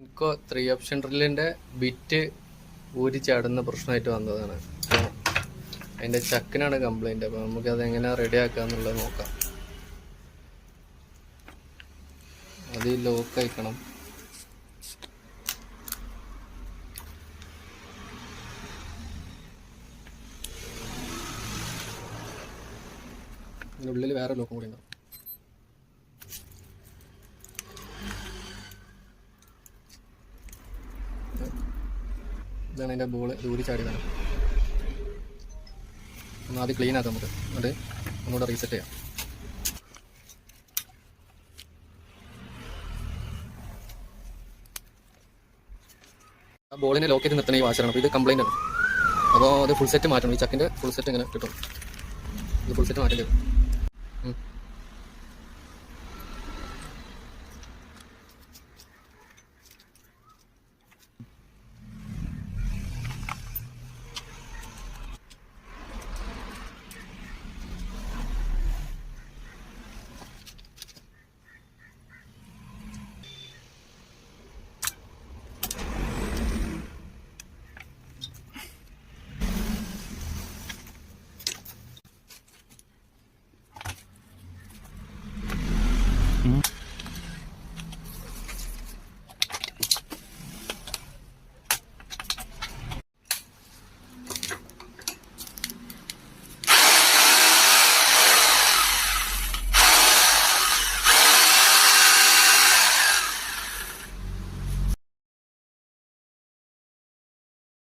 ഇൻകോ 3 option ഡ്രില്ലിൻ്റെ bit ഊരി ചാടുന്ന പ്രശ്നമായിട്ട് വന്നതാണ്. അപ്പോൾ അതിൻ്റെ ചക്കിനാണ് കംപ്ലൈൻറ്റ്. അപ്പോൾ നമുക്കത് എങ്ങനെ റെഡി ആക്കുക എന്നുള്ളത് നോക്കാം. അത് ലോക്ക് അയക്കണം. ഇതിനുള്ളിൽ വേറെ ലോക്കും കൂടി ഉണ്ടാവും. ഇതാണ് അതിൻ്റെ ബോൾ ദൂരി ചാടിയതാണ്. ഒന്ന് ആദ്യം ക്ലീൻ ആക്കാം നമുക്ക്. അത് ഒന്നുകൂടെ റീസെറ്റ് ചെയ്യാം. ആ ബോളിനെ ലോക്ക് ചെയ്ത് നിർത്തണ ഈ വാശറാണ്. അപ്പോൾ ഇത് കംപ്ലൈൻ്റ് ആണ്. അപ്പോൾ അത് ഫുൾ സെറ്റ് മാറ്റണം. ഈ ചക്കിൻ്റെ ഫുൾ സെറ്റ് ഇങ്ങനെ കിട്ടും. ഇത് ഫുൾ സെറ്റ് മാറ്റേണ്ടി വരും.